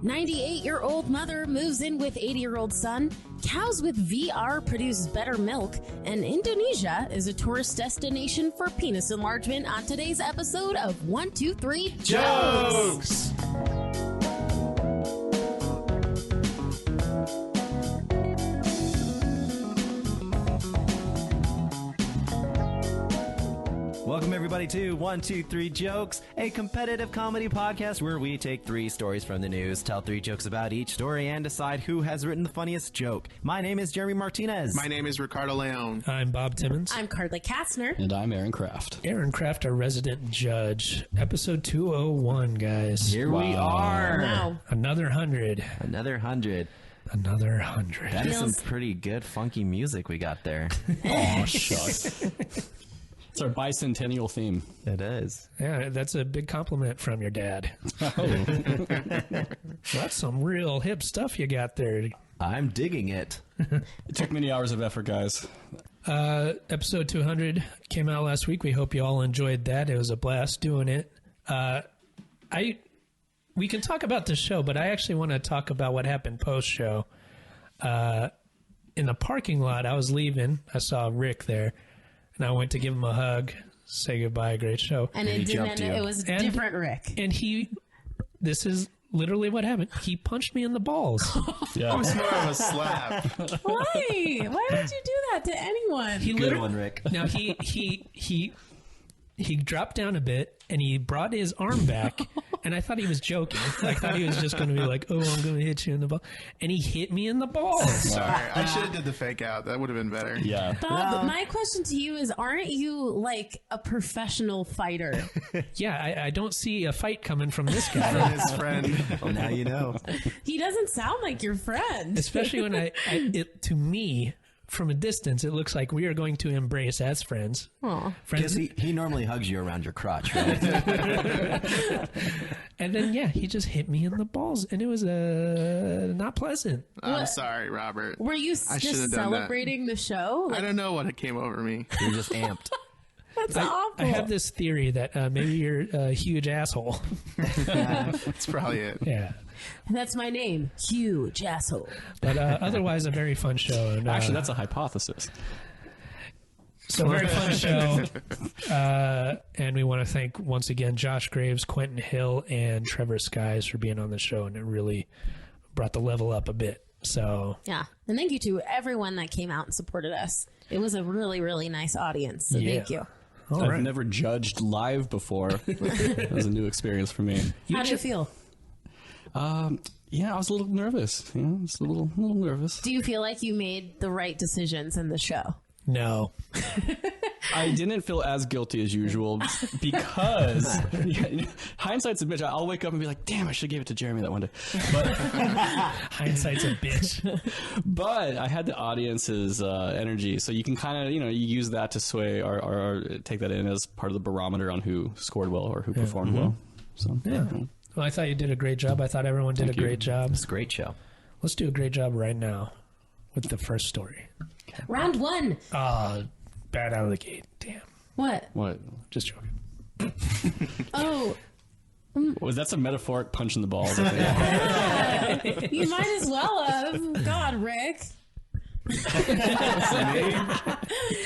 98-year-old mother moves in with 80-year-old son. Cows with VR produce better milk. And Indonesia is a tourist destination for penis enlargement on today's episode of 123 Jokes! Welcome, everybody, to 123 Jokes, a competitive comedy podcast where we take 3 stories from the news, tell 3 jokes about each story, and decide who has written the funniest joke. My name is Jeremy Martinez. My name is Ricardo Leon. I'm Bob Timmons. I'm Carly Kastner. And I'm Aaron Kraft. Aaron Kraft, our resident judge. Episode 201, guys. Here we are. Wow. Another 100. Another 100. Another 100. That is some pretty good, funky music we got there. Oh, shucks. It's our bicentennial theme. It is. Yeah, that's a big compliment from your dad. Oh. That's some real hip stuff you got there. I'm digging it. It took many hours of effort, guys. Episode 200 came out last week. We hope you all enjoyed that. It was a blast doing it. We can talk about the show, but I actually want to talk about what happened post-show. In the parking lot, I was leaving. I saw Rick there, and I went to give him a hug, say goodbye, great show. And it didn't end, it was a different Rick. And this is literally what happened. He punched me in the balls. It was more of a slap. Why? Why would you do that to anyone? Good one, Rick. Now, he dropped down a bit, and he brought his arm back, and I thought he was joking. I thought he was just going to be like, oh, I'm going to hit you in the ball. And he hit me in the balls. Sorry, I should have did the fake out. That would have been better. Yeah. Bob, my question to you is, aren't you like a professional fighter? Yeah, I don't see a fight coming from this From guy. his friend. Well, now you know. He doesn't sound like your friend. Especially when to me, from a distance, it looks like we are going to embrace as friends. Aw. Because he normally hugs you around your crotch, right? And then, yeah, he just hit me in the balls, and it was not pleasant. I'm sorry, Robert. Were you I should just have done that. celebrating the show? I don't know what came over me. You're just amped. That's awful. I have this theory that maybe you're a huge asshole. That's probably it. Yeah. That's my name. Huge asshole. But otherwise, a very fun show. And, Actually, that's a hypothesis. so very fun show. And we want to thank, once again, Josh Graves, Quentin Hill, and Trevor Skies for being on the show. And it really brought the level up a bit. So Yeah. And thank you to everyone that came out and supported us. It was a really, really nice audience. So Yeah. thank you. all I've right. never judged live before. It was a new experience for me. How do you feel? Yeah, I was a little nervous. I was a little nervous. Do you feel like you made the right decisions in the show? No. I didn't feel as guilty as usual because hindsight's a bitch. I'll wake up and be like, damn, I should have gave it to Jeremy that one day. But Hindsight's a bitch. But I had the audience's energy, so you can kind of, you use that to sway or take that in as part of the barometer on who scored well or who performed well. So Yeah. Well, I thought you did a great job. I thought everyone did Thank a you. great job. It's a great show. Let's do a great job right now with the first story. Round one. Bad out of the gate. Damn. What? What? Just joking. Oh, Was that some metaphoric punch in the balls? I think? you might as well have. God, Rick.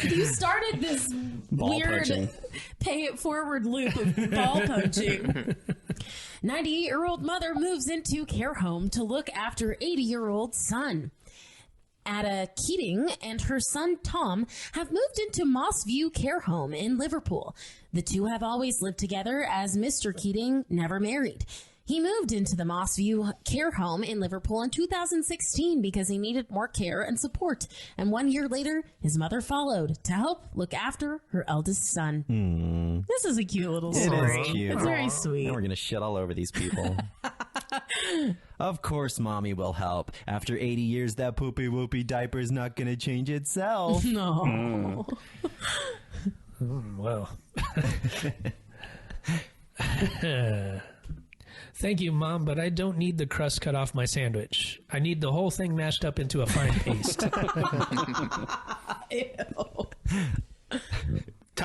You started this Ball weird punching. pay it forward loop of ball punching. 98-year-old mother moves into care home to look after 80-year-old son. Ada Keating and her son Tom have moved into Moss View Care Home in Liverpool. The two have always lived together as Mr. Keating never married. He moved into the Moss View Care Home in Liverpool in 2016 because he needed more care and support. And 1 year later, his mother followed to help look after her eldest son. This is a cute little story. It is cute. It's very sweet. Now we're going to shit all over these people. Of course, mommy will help. After 80 years, that poopy whoopy diaper's not going to change itself. No. Well. Thank you, Mom, but I don't need the crust cut off my sandwich. I need the whole thing mashed up into a fine paste. Ew.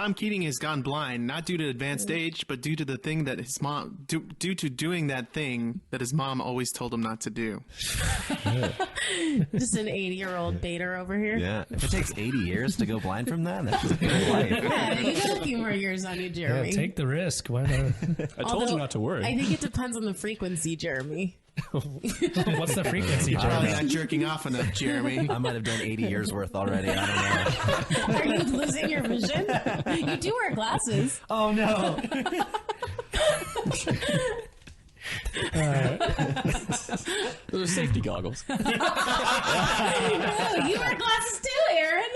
Tom Keating has gone blind, not due to advanced age, but due to the thing that his mom, due to doing that thing that his mom always told him not to do. Just an 80-year-old baiter over here. Yeah. If it takes 80 years to go blind from that, that's a good life. Yeah, you got a few more years on you, Yeah, Jeremy. take the risk. Why not? I told you not to worry. I think it depends on the frequency, Jeremy. What's the frequency, Probably Jeremy? not jerking off enough, Jeremy. I might have done 80 years worth already. I don't know. Are you losing your vision? You do wear glasses. Oh, no. Those are safety goggles. Oh, you wear glasses too, Aaron.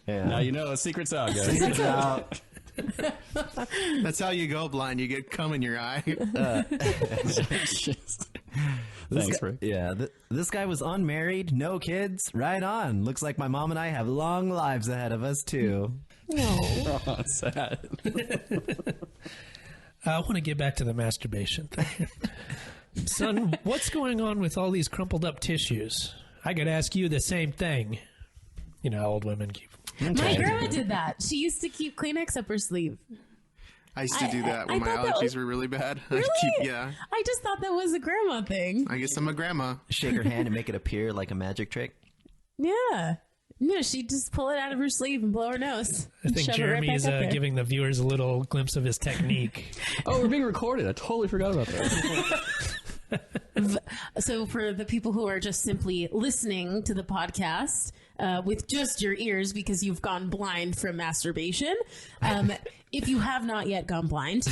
Yeah. Now you know, secret's out, guys. Secret's out. That's how you go blind. You get cum in your eye. Thanks, Rick. Yeah, this guy was unmarried, no kids. Right on. Looks like my mom and I have long lives ahead of us, too. Oh, sad. I want to get back to the masturbation thing. Son, what's going on with all these crumpled up tissues? I could ask you the same thing. You know how old women keep. My grandma did that. She used to keep Kleenex up her sleeve. I used to do that when I my thought that allergies was- were really bad. Really? Yeah. I just thought that was a grandma thing. I guess I'm a grandma. Shake her hand and make it appear like a magic trick. Yeah. No, she'd just pull it out of her sleeve and blow her nose. I think Shove it Jeremy right is back up there. giving the viewers a little glimpse of his technique. Oh, we're being recorded. I totally forgot about that. So for the people who are just simply listening to the podcast with just your ears because you've gone blind from masturbation, if you have not yet gone blind,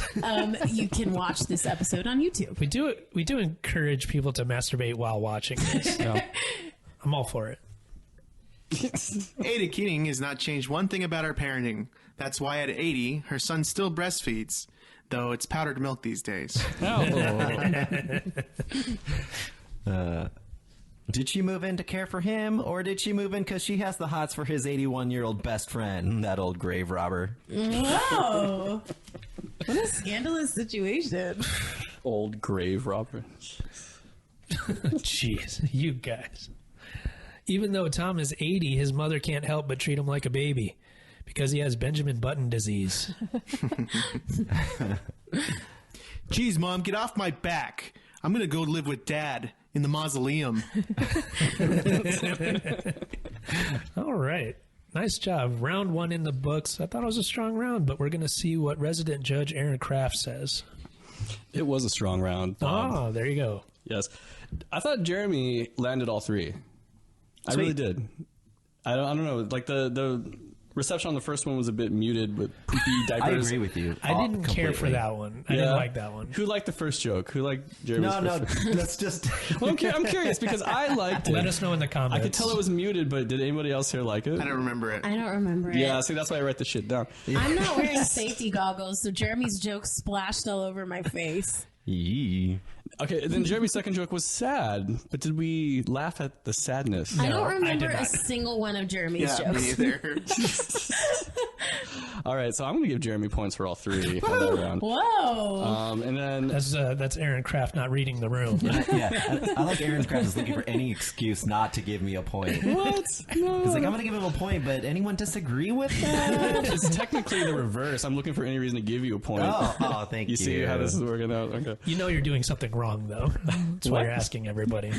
you can watch this episode on YouTube. We do encourage people to masturbate while watching this. So I'm all for it. Ada Keating has not changed one thing about her parenting. That's why at 80, her son still breastfeeds, though it's powdered milk these days. Did she move in to care for him, or did she move in because she has the hots for his 81-year-old best friend, that old grave robber? Whoa. What a scandalous situation. Old grave robber. Jeez, you guys. Even though Tom is 80, his mother can't help but treat him like a baby because he has Benjamin Button disease. Geez, Mom, get off my back. I'm going to go live with Dad in the mausoleum. All right. Nice job. Round 1 in the books. I thought it was a strong round, but we're going to see what resident judge Aaron Kraft says. It was a strong round. Oh, there you go. Yes. I thought Jeremy landed all three. I really did. I don't know. Like the reception on the first one was a bit muted with poopy I diapers. agree with you. I didn't care for completely. that one. I didn't like that one. Who liked the first joke? Who liked Jeremy's No, first joke? let's just... Well, I'm curious because I liked it. Let us know in the comments. I could tell it was muted, but did anybody else here like it? I don't remember it. I don't remember it. Yeah, see, that's why I write the shit down. I'm not wearing safety goggles, so Jeremy's jokes splashed all over my face. Yee. Okay, then Jeremy's second joke was sad, but did we laugh at the sadness? I don't I remember did a not. single one of Jeremy's Yeah, me jokes. either. All right, so I'm going to give Jeremy points for all three of that round. Whoa. And then That's Aaron Kraft not reading the room. Yeah, I like Aaron's Kraft is looking for any excuse not to give me a point. what? No. He's like, I'm going to give him a point, but anyone disagree with that? It's technically the reverse. I'm looking for any reason to give you a point. Oh, thank you. You see how this is working out? Okay. You know you're doing something wrong, though. That's why you're asking everybody.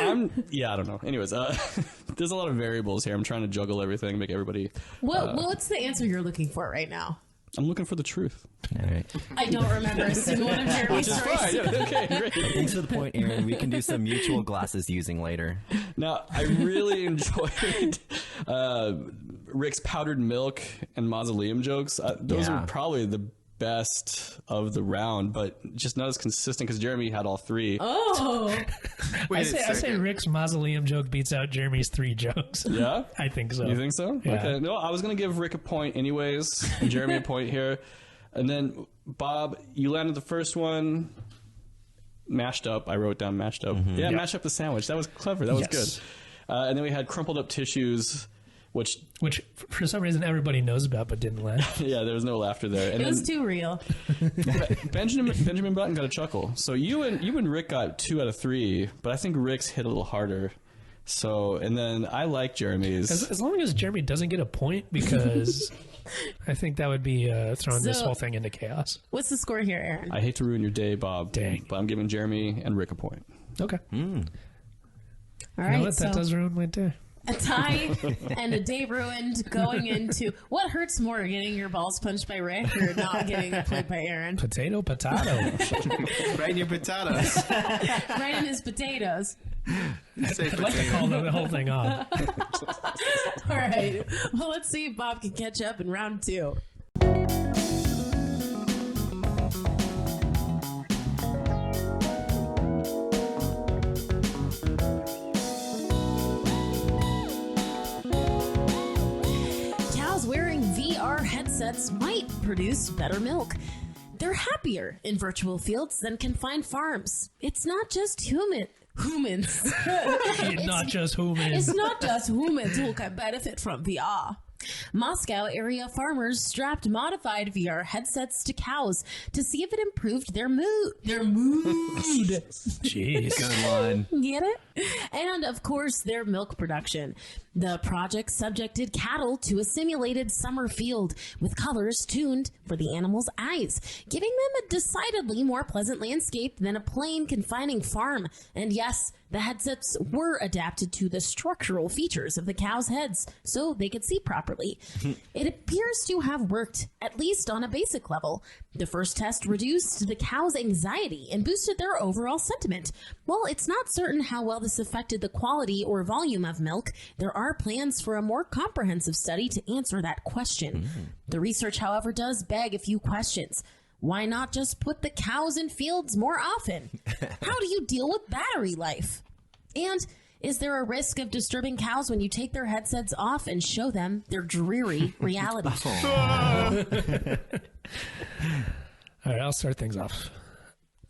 I don't know. Anyways, there's a lot of variables here. I'm trying to juggle everything, make everybody. What's the answer you're looking for right now? I'm looking for the truth. All right. I don't remember a single one of Jeremy's Which is stories. fine. Yeah, okay, great. Thanks for the point, Aaron. We can do some mutual glasses using later. Now, I really enjoyed Rick's powdered milk and mausoleum jokes. Those Yeah. are probably the best of the round, but just not as consistent because Jeremy had all three. Oh, Wait I a say second. Rick's mausoleum joke beats out Jeremy's 3 jokes. Yeah? I think so. You think so? Yeah. Okay. No, I was going to give Rick a point anyways, and Jeremy a point here. And then, Bob, you landed the first one. Mashed up. I wrote down mashed up. Yeah, mashed up the sandwich. That was clever. That was Yes. good. And then we had crumpled up tissues, which, Which, for some reason, everybody knows about but didn't laugh. yeah, there was no laughter there. And it was then too real. Benjamin Button got a chuckle. So you and Rick got 2 out of 3, but I think Rick's hit a little harder. So, and then I like Jeremy's. As long as Jeremy doesn't get a point because I think that would be throwing this So- whole thing into chaos. What's the score here, Aaron? I hate to ruin your day, Bob. Dang. But I'm giving Jeremy and Rick a point. Okay. All You know right, what? That so does ruin my day. a tie and a day ruined going into what hurts more, getting your balls punched by Rick or not getting it played by Aaron? Potato. Right in your potatoes. Right in his potatoes. Say I'd like to call the whole thing off. All right. Well, let's see if Bob can catch up in round 2. Cows wearing VR headsets might produce better milk. They're happier in virtual fields than confined farms. It's not just humans. Not just humans. It's not just humans who can benefit from VR. Moscow area farmers strapped modified VR headsets to cows to see if it improved their mood. Jeez. Good one. Get it? And of course, their milk production. The project subjected cattle to a simulated summer field with colors tuned for the animals' eyes, giving them a decidedly more pleasant landscape than a plain confining farm. And yes, the headsets were adapted to the structural features of the cows' heads so they could see properly. It appears to have worked, at least on a basic level. The first test reduced the cows' anxiety and boosted their overall sentiment. While it's not certain how well this affected the quality or volume of milk, there are plans for a more comprehensive study to answer that question. The research, however, does beg a few questions. Why not just put the cows in fields more often? How do you deal with battery life? And is there a risk of disturbing cows when you take their headsets off and show them their dreary reality? All right, I'll start things off.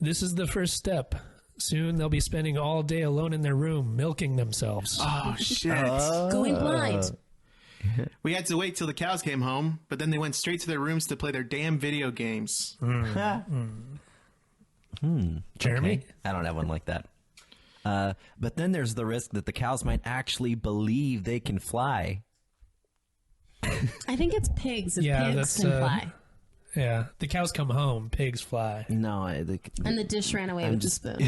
This is the first step. Soon they'll be spending all day alone in their room, milking themselves. Oh, shit. Going blind. We had to wait till the cows came home, but then they went straight to their rooms to play their damn video games. Jeremy? Okay. I don't have one like that. But then there's the risk that the cows might actually believe they can fly. I think it's pigs if Yeah, pigs that's, can fly. Yeah, the cows come home, pigs fly. No, And the dish ran away with the spoon.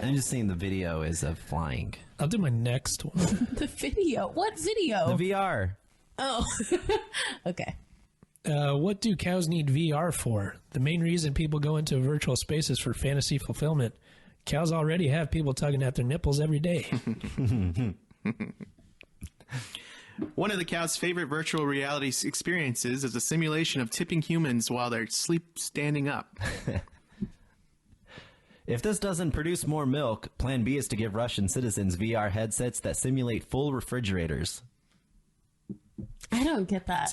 I'm just seeing the video is of flying. I'll do my next one. The video. What video? The VR. Oh. Okay. What do cows need VR for? The main reason people go into virtual spaces for fantasy fulfillment. Cows already have people tugging at their nipples every day. One of the cows' favorite virtual reality experiences is a simulation of tipping humans while they're standing up. If this doesn't produce more milk, plan B is to give Russian citizens VR headsets that simulate full refrigerators. I don't get that.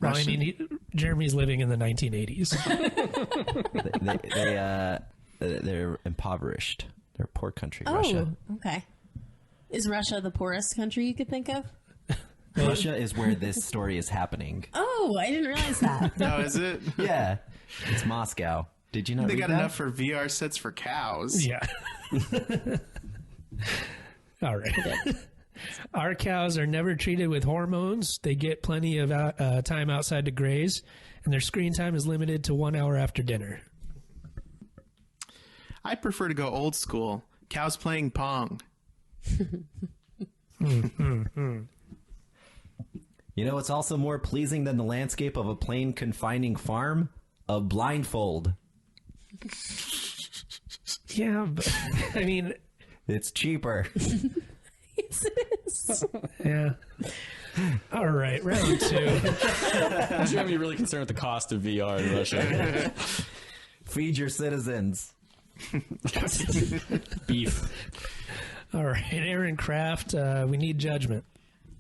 Well, I mean, Jeremy's living in the 1980s. They're impoverished. They're a poor country, Oh, Russia. okay. Is Russia the poorest country you could think of? Russia is where this story is happening. Oh, I didn't realize that. No, is it? Yeah, it's Moscow. Did you not They read got that? enough for VR sets for cows. Yeah. All right. Our cows are never treated with hormones. They get plenty of time outside to graze, and their screen time is limited to 1 hour after dinner. I prefer to go old school. Cows playing Pong. You know what's also more pleasing than the landscape of a plain confining farm? A blindfold. Yeah, but I mean, It's cheaper. Yes, it is. yeah. All right, round 2. Jeremy really concerned with the cost of VR in Russia. Feed your citizens. Beef. All right, Aaron Kraft, we need judgment.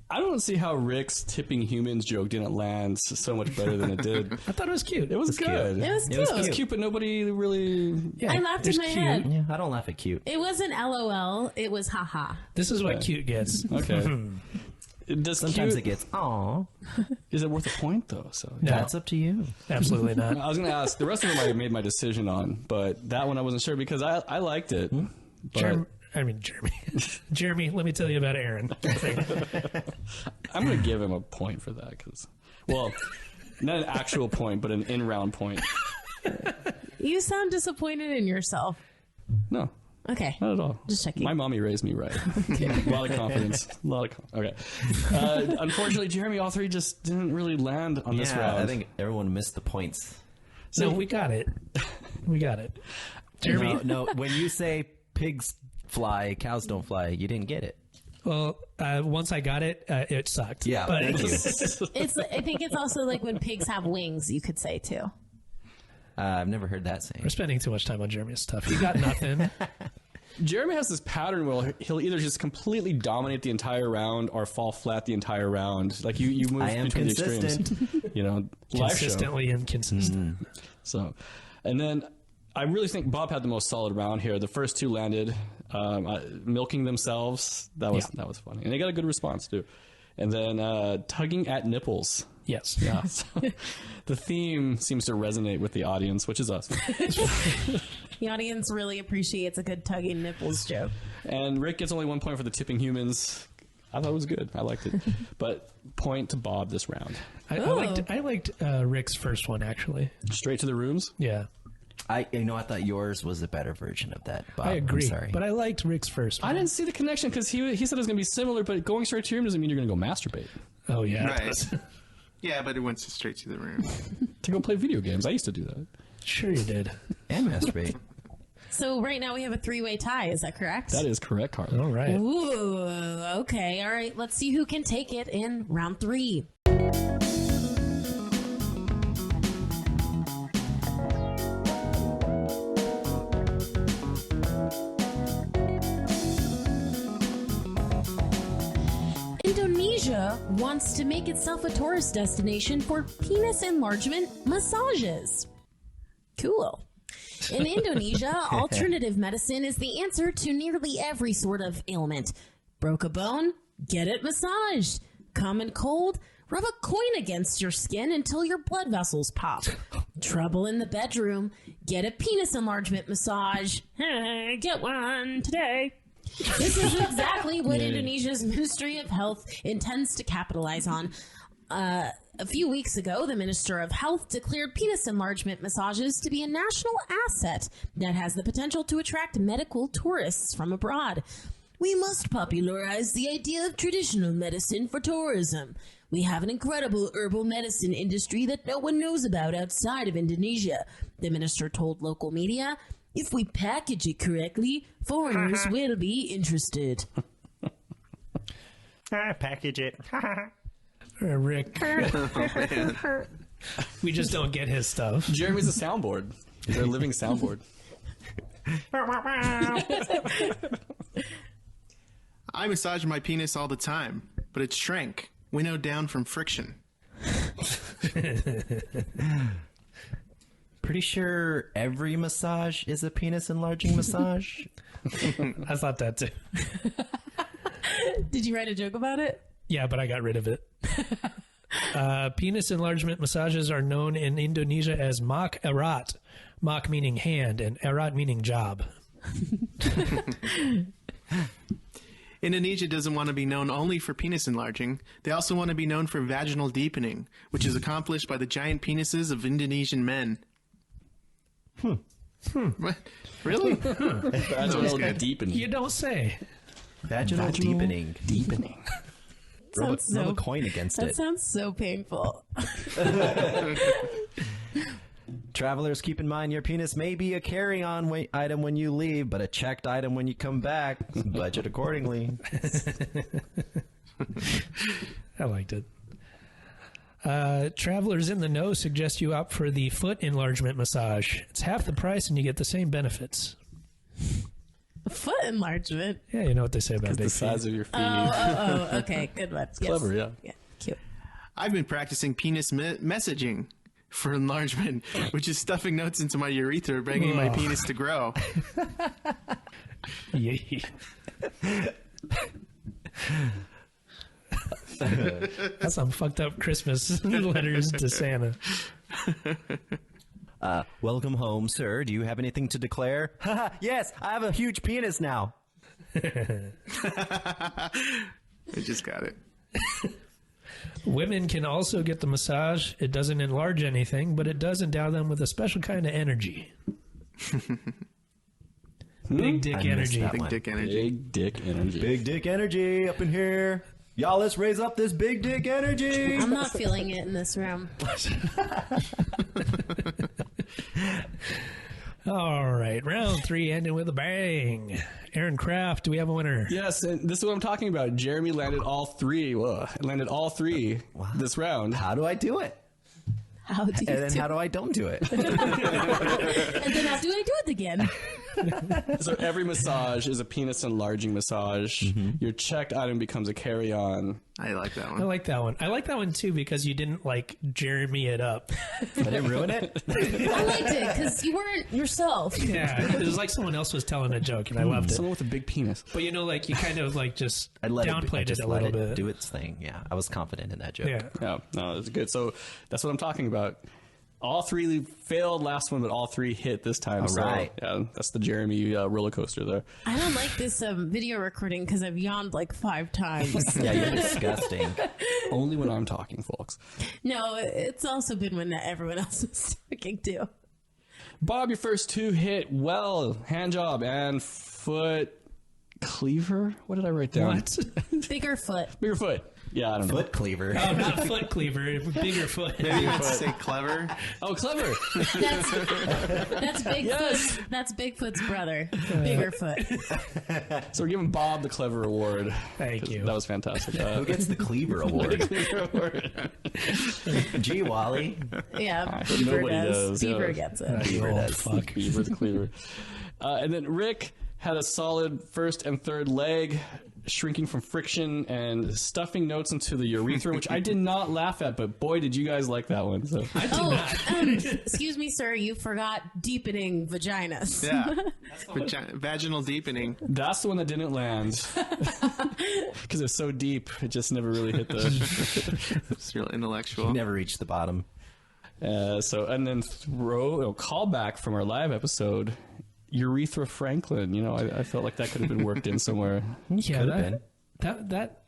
I don't see how Rick's tipping humans joke didn't land so much better than it did. I thought it was cute. It was cute. good. It was It was cute. It was cute, but nobody really. Yeah, I laughed in it's my cute. head. Yeah, I don't laugh at cute. It wasn't LOL. It was haha. This is what cute gets. Okay. Does Sometimes cute, it gets, aw. is it worth a point though? So No, That's up to you. absolutely not. I was going to ask. The rest of them I made my decision on, but that one I wasn't sure because I liked it. But I mean, Jeremy. Jeremy, let me tell you about Aaron. I'm going to give him a point for that because, well, not an actual point, but an in-round point. You sound disappointed in yourself. No, Okay. not at all. Just checking. My mommy raised me right. A lot of confidence. Okay. Unfortunately, Jeremy, all three just didn't really land on this round. I think everyone missed the points. So we got it. We got it. Jeremy. No, when you say pigs fly, cows don't fly, you didn't get it. Well, once I got it, it sucked. Yeah, but thank you. I think it's also like when pigs have wings, you could say too. I've never heard that saying. We're spending too much time on Jeremy's stuff. He got nothing. Jeremy has this pattern where he'll either just completely dominate the entire round or fall flat the entire round. Like you move I am between consistent. the extremes. You know, live show. Consistently inconsistent. So, and then I really think Bob had the most solid round here. The first two landed, milking themselves. That was funny, and they got a good response too. And then tugging at nipples. Yes. Yeah. So the theme seems to resonate with the audience, which is us. The audience really appreciates a good tugging nipples joke. And Rick gets only 1 point for the tipping humans. I thought it was good. I liked it. But point to Bob this round. I liked Rick's first one, actually. Straight to the rooms. Yeah. I thought yours was a better version of that, Bob. I agree. I'm sorry. But I liked Rick's first one. I didn't see the connection because he said it was going to be similar, but going straight to your room doesn't mean you're going to go masturbate. Oh, yeah. Right. Yeah, but it went straight to the room. To go play video games. I used to do that. Sure you did. And masturbate. So right now we have a 3-way tie. Is that correct? That is correct, Carla. All right. Ooh, okay. All right. Let's see who can take it in round 3. Indonesia wants to make itself a tourist destination for penis enlargement massages. Cool. In Indonesia, alternative medicine is the answer to nearly every sort of ailment. Broke a bone? Get it massaged. Common cold? Rub a coin against your skin until your blood vessels pop. Trouble in the bedroom? Get a penis enlargement massage. Get one today. This is exactly what Indonesia's Ministry of Health intends to capitalize on. A few weeks ago, the Minister of Health declared penis enlargement massages to be a national asset that has the potential to attract medical tourists from abroad. We must popularize the idea of traditional medicine for tourism. We have an incredible herbal medicine industry that no one knows about outside of Indonesia, the minister told local media. If we package it correctly, foreigners will be interested. Package it. Rick. We just don't get his stuff. Jeremy's a soundboard. They're a living soundboard. I massage my penis all the time, but it shrank, winnowed down from friction. Pretty sure every massage is a penis enlarging massage. I thought that too. Did you write a joke about it? Yeah, but I got rid of it. Penis enlargement massages are known in Indonesia as mak erat. Mak meaning hand and erat meaning job. Indonesia doesn't want to be known only for penis enlarging. They also want to be known for vaginal deepening, which is accomplished by the giant penises of Indonesian men. What? Really? Vaginal deepening. You don't say. Vaginal deepening. Deepening. Rub Sounds a coin against That it. sounds so painful. Travelers, keep in mind your penis may be a carry-on item when you leave, but a checked item when you come back. Budget accordingly. I liked it. Travelers in the know suggest you opt for the foot enlargement massage. It's half the price and you get the same benefits. Foot enlargement. Yeah, you know what they say about The big size feet. of your feet. Oh, okay, good one. Yes. Clever, yeah. Yeah, cute. I've been practicing penis messaging for enlargement, which is stuffing notes into my urethra, begging my penis to grow. Yay. That's some fucked up Christmas letters to Santa. Welcome home, sir. Do you have anything to declare? Yes, I have a huge penis now. I just got it. Women can also get the massage. It doesn't enlarge anything, but it does endow them with a special kind of energy. Big dick energy. Big dick energy. Big dick energy. Big dick energy up in here. Y'all, let's raise up this big dick energy. I'm not feeling it in this room. All right, round 3 ending with a bang. Aaron Kraft, do we have a winner? Yes, and this is what I'm talking about. Jeremy landed all three. Landed all three this round. How do I do it? How do you And then do how do I don't do it? And then how do I do it again? So every massage is a penis enlarging massage. Your checked item becomes a carry-on. I like that I one. like that one. I like that one too because you didn't like Jeremy it up. I didn't ruin it. I liked it because you weren't yourself. Yeah, it was like someone else was telling a joke and I loved it. Someone with a big penis. But you know, like you kind of like just I let downplayed it, just it a let little it bit. do its thing. Yeah, I was confident in that joke. Yeah. Yeah, no, it's good. So that's what I'm talking about. All three failed last one, but all three hit this time. All so, right. yeah, that's the Jeremy roller coaster there. I don't like this video recording because I've yawned like 5 times. Yeah, you're disgusting. Only when I'm talking, folks. No, it's also been when everyone else is talking too. Bob, your first 2 hit well. Hand job and foot cleaver. What did I write down? What? Bigger foot. Bigger foot. Yeah, I don't know. Foot cleaver. Oh, not foot cleaver, bigger foot. Maybe you would say clever. Oh, clever. That's Bigfoot's. That's Bigfoot's brother. Bigger foot. So we're giving Bob the clever award. Thank you. That was fantastic. Who gets the cleaver award? Cleaver award. Gee, Wally. Yeah, Beaver Nobody does. does, yeah. Beaver gets it. Beaver Oh, does. fuck. Beaver the cleaver. And then Rick had a solid first and third leg, shrinking from friction and stuffing notes into the urethra, which I did not laugh at, but boy, did you guys like that one. So. Excuse me, sir. You forgot deepening vaginas. Yeah. Vaginal deepening. That's the one that didn't land because it's so deep. It just never really hit the. It's real intellectual. You never reached the bottom. And then callback from our live episode. Urethra Franklin, you know, I felt like that could have been worked in somewhere. Yeah, Could have been. that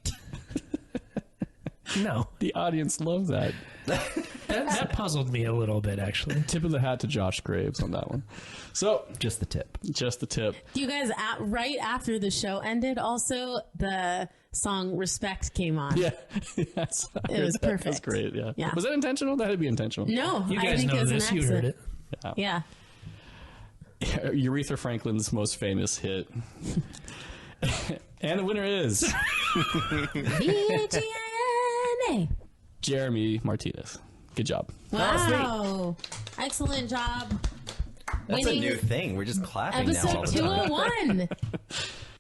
no, The audience loved that. that puzzled me a little bit actually. Tip of the hat to Josh Graves on that one. So, Just the tip. just the tip. You guys, right after the show ended, also the song "Respect" came on. Yeah, yes, It was that was perfect. great. Yeah. Yeah. Was that intentional? That had to be intentional. No, You I guys think it know was this. an You heard accident. it. Yeah. Urethra Franklin's most famous hit. And the winner is VGNA. Jeremy Martinez. Good job. Wow. Excellent job. That's Winning a new thing. We're just clapping now all episode the time. 201.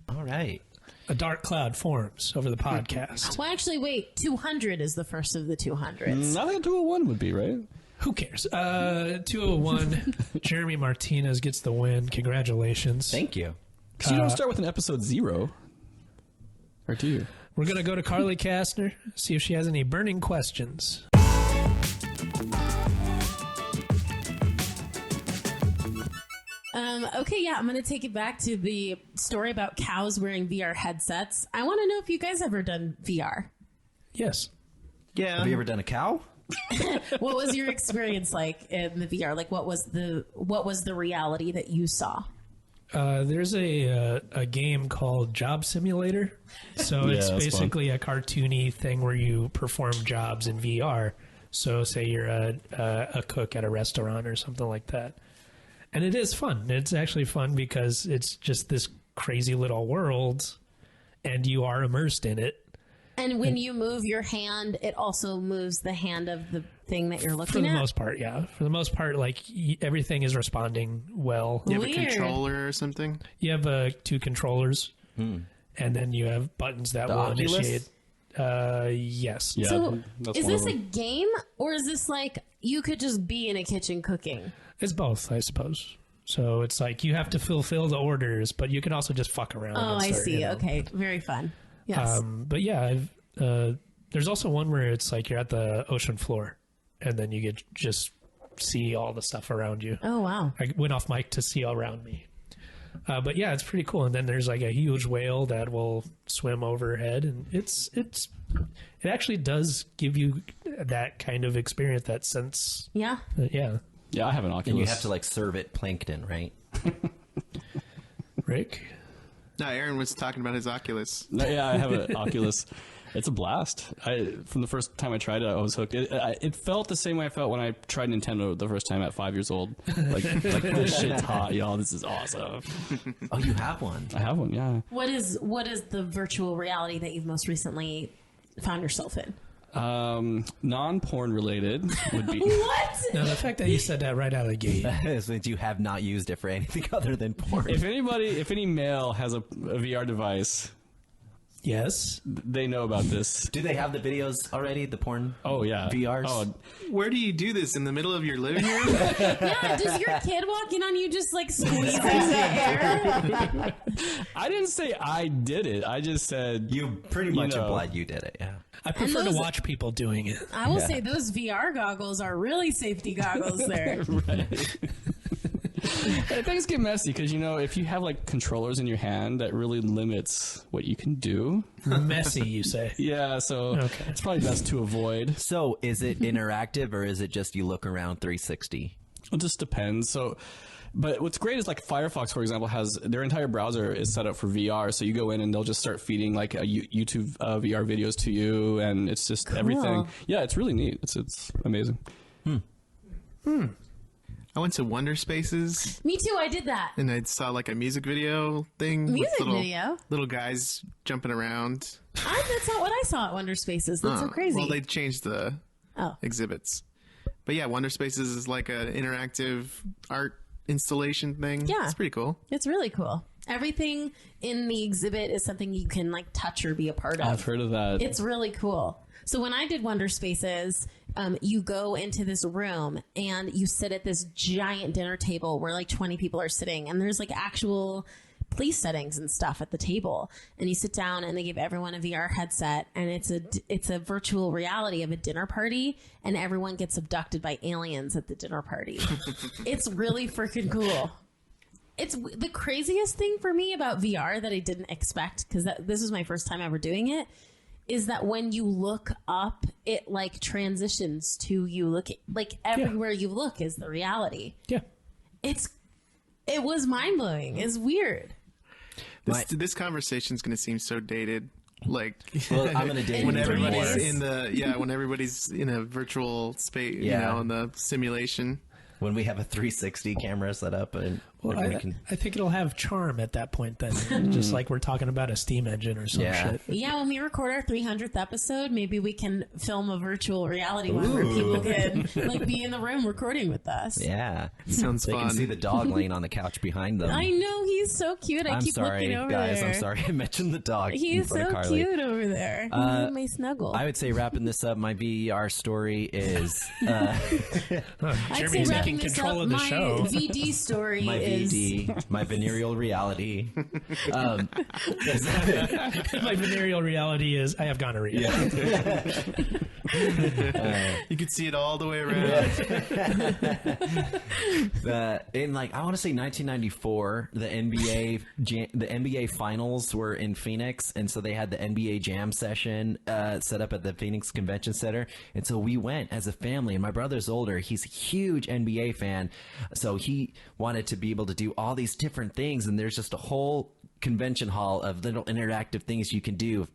All right. A dark cloud forms over the podcast. Well, actually, wait. 200 is the first of the 200s. I think 201 would be, right? Who cares? 201. Jeremy Martinez gets the win. Congratulations. Thank you. Because you don't start with an episode 0. Or do you? We're going to go to Carly Kastner, see if she has any burning questions. Okay, yeah, I'm going to take it back to the story about cows wearing VR headsets. I want to know if you guys ever done VR. Yes. Yeah. Have you ever done a cow? What was your experience like in the VR? Like, what was the reality that you saw? There's a game called Job Simulator. So Yeah, it's that's basically a cartoony thing where you perform jobs in VR. So say you're a cook at a restaurant or something like that. And it is fun. It's actually fun because it's just this crazy little world and you are immersed in it. And when you move your hand, it also moves the hand of the thing that you're For looking the at? most part, yeah. For the most part, like everything is responding well. You have a Weird. controller or something? You have 2 controllers, and then you have buttons that will Oculus? initiate. Yes. Yeah. So, that's is one of this a them. game, or is this like you could just be in a kitchen cooking? It's both, I suppose. So it's like you have to fulfill the orders, but you can also just fuck around. Oh, and I start, see. you know. Okay, very fun. Yes. But yeah, there's also one where it's like you're at the ocean floor, and then you get just see all the stuff around you. Oh, wow. I went off mic to see all around me. But yeah, it's pretty cool. And then there's like a huge whale that will swim overhead, and it actually does give you that kind of experience, that sense. Yeah. Yeah. Yeah, I have an Oculus. And you have to like serve it plankton, right? Rick? No, Aaron was talking about his Oculus. No, yeah, I have an Oculus. It's a blast. From the first time I tried it, I was hooked. It felt the same way I felt when I tried Nintendo the first time at 5 years old. Like this shit's hot, y'all. This is awesome. Oh, you have one. I have one, yeah. What is the virtual reality that you've most recently found yourself in? Non-porn related would be. What? No, the fact that you said that right out of the gate. That means you have not used it for anything other than porn. If any male has a VR device, Yes. they know about this. Do they have the videos already? The porn? Oh yeah, VRs? Oh, Where do you do this? In the middle of your living room? Yeah, does your kid walk in on you just like squeezing the air? I didn't say I did it. I just said You pretty much know. implied you did it, yeah. I prefer to those- watch people doing it. I will say those VR goggles are really safety goggles there. Things get messy because if you have like controllers in your hand, that really limits what you can do. Messy, you say. Yeah, so Okay. it's probably best to avoid. So, is it interactive or is it just you look around 360? It just depends. But what's great is like Firefox, for example, has their entire browser is set up for VR. So you go in and they'll just start feeding like YouTube VR videos to you, and it's just everything. Yeah, it's really neat. It's amazing. I went to Wonder Spaces Me too, I did that. and I saw like a music video thing. Music with little, video? Little guys jumping around. That's not what I saw at Wonder Spaces. That's so Oh, crazy. Well, they changed the Oh. exhibits. But yeah, Wonder Spaces is like an interactive art installation thing. Yeah. It's pretty cool. It's really cool. Everything in the exhibit is something you can like touch or be a part of. I've heard of that. It's really cool. So when I did Wonder Spaces, you go into this room and you sit at this giant dinner table where like 20 people are sitting, and there's like actual place settings and stuff at the table, and you sit down and they give everyone a VR headset, and it's a virtual reality of a dinner party, and everyone gets abducted by aliens at the dinner party. It's really freaking cool. It's the craziest thing for me about VR that I didn't expect, because this was my first time ever doing it, is that when you look up, it like transitions to you looking, like everywhere you look is the reality. Yeah. It was mind blowing. It's weird. This conversation's going to seem so dated. Like, Well, I'm gonna date when you even everybody's more. when everybody's in a virtual space, Yeah. in the simulation. When we have a 360 camera set up and Well, everybody can... I think it'll have charm at that point then. Just like we're talking about a steam engine or some Yeah. shit. Yeah, when we record our 300th episode, maybe we can film a virtual reality one where people can like be in the room recording with us. Yeah. Sounds They fun. can see the dog laying on the couch behind them. I know, he's so cute. I I'm keep sorry, looking over guys. there. I'm sorry I mentioned the dog. in He's front of so Carly. cute over there. He made my snuggle. I would say wrapping this up, my VR story is I'd say Jeremy's wrapping taking this control up, of the my show. VD story my is VD, my venereal reality. My venereal reality is I have gonorrhea. You could see it all the way around. In like I want to say 1994, the NBA finals were in Phoenix, and so they had the NBA Jam session set up at the Phoenix Convention Center, and so we went as a family. And my brother's older; he's a huge NBA fan, so he wanted to be able to do all these different things. And there's just a whole convention hall of little interactive things you can do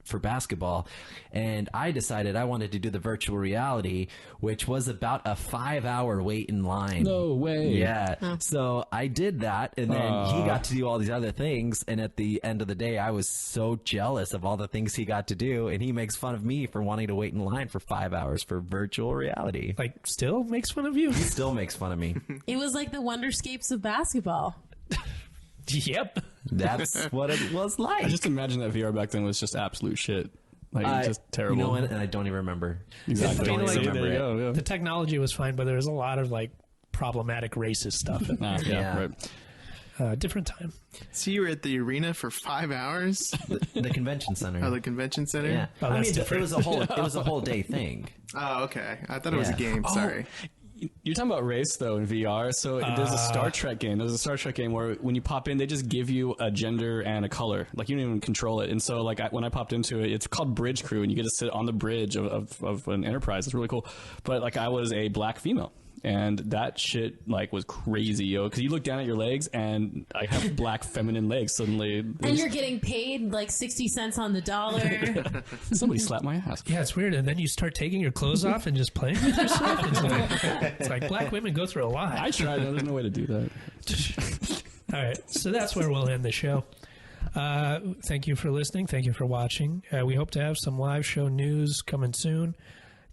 for basketball, and I decided I wanted to do the virtual reality, which was about a 5-hour wait in line. No way. Yeah. So I did that, and then he got to do all these other things, and at the end of the day I was so jealous of all the things he got to do, and he makes fun of me for wanting to wait in line for 5 hours for virtual reality. Like, still makes fun of you? He still makes fun of me. it was like the wonderscapes of basketball. Yep. That's what it was like. I just imagine that VR back then was just absolute shit. Like, just terrible. You know what? And I don't even remember. Exactly. I don't Like, even there remember you it. go, yeah. The technology was fine, but there was a lot of like problematic racist stuff. Yeah, Yeah. right. Different time. So you were at the arena for 5 hours? The convention center. Oh, the convention center? Yeah. Oh, I that's mean, different. it was a whole day thing. Oh, okay. I thought it was a Yeah. game. Sorry. You're talking about race, though, in VR. So there's a Star Trek game. There's a Star Trek game where when you pop in, they just give you a gender and a color. Like, you don't even control it. And so, like, when I popped into it, it's called Bridge Crew, and you get to sit on the bridge of an Enterprise. It's really cool. But, like, I was a black female. And that shit, like, was crazy, yo. Because you look down at your legs, and I have black feminine legs suddenly. And you're getting paid, like, 60 cents on the dollar. Somebody slapped my ass. Yeah, it's weird. And then you start taking your clothes off and just playing with yourself. It's like black women go through a lot. I tried. There's no way to do that. All right. So that's where we'll end the show. Thank you for listening. Thank you for watching. We hope to have some live show news coming soon,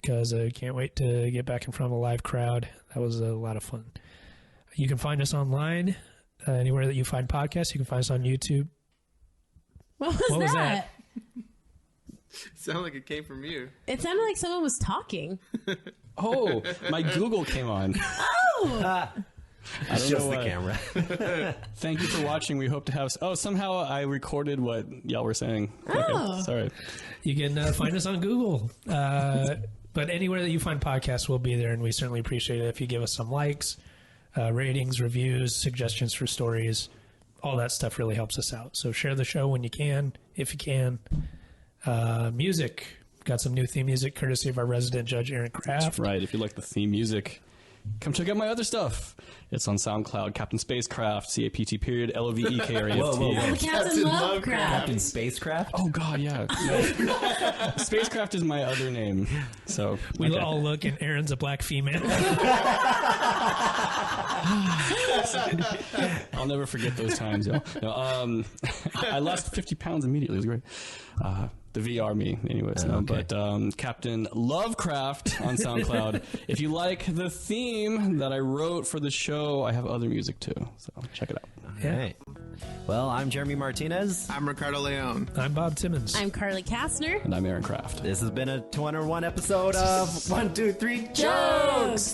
because I can't wait to get back in front of a live crowd. That was a lot of fun. You can find us online, anywhere that you find podcasts. You can find us on YouTube. What was that? Sounded like it came from you. It sounded like someone was talking. Oh, my Google came on. Oh! It's just the camera. Thank you for watching. We hope to have... Oh, somehow I recorded what y'all were saying. Oh. Okay, sorry. You can find us on Google. But anywhere that you find podcasts, we'll be there, and we certainly appreciate it if you give us some likes, ratings, reviews, suggestions for stories. All that stuff really helps us out. So share the show when you can, if you can. Music. Got some new theme music courtesy of our resident judge, Aaron Kraft. That's right. If you like the theme music, come check out my other stuff. It's on SoundCloud. Captain Spacecraft, CAPT LOVEKRAFT. Whoa. Captain Lovecraft. Captain Spacecraft? Oh, God, yeah. No. Spacecraft is my other name. So We all look, and Aaron's a black female. I'll never forget those times, yo. No, I lost 50 pounds immediately. It was great. The VR me, anyways. No, okay. But Captain Lovecraft on SoundCloud. If you like the theme that I wrote for the show, I have other music too. So check it out. All right. Well, I'm Jeremy Martinez. I'm Ricardo Leon. I'm Bob Timmons. I'm Carly Kastner. And I'm Aaron Kraft. This has been a 201 episode of 1, 2, 3 Jokes! Jokes.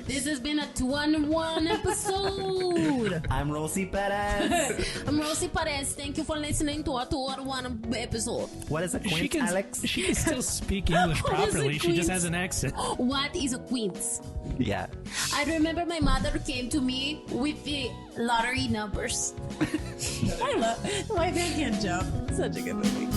This has been a 2-1 episode. I'm Rosie Perez. I'm Rosie Perez. Thank you for listening to a 2-1 episode. What is a quince, Alex? She can still speak English What is a properly. She just quince? has an accent. What is a quince? Yeah. I remember my mother came to me with the lottery numbers. I love Why Man Can't Jump. Such a good movie.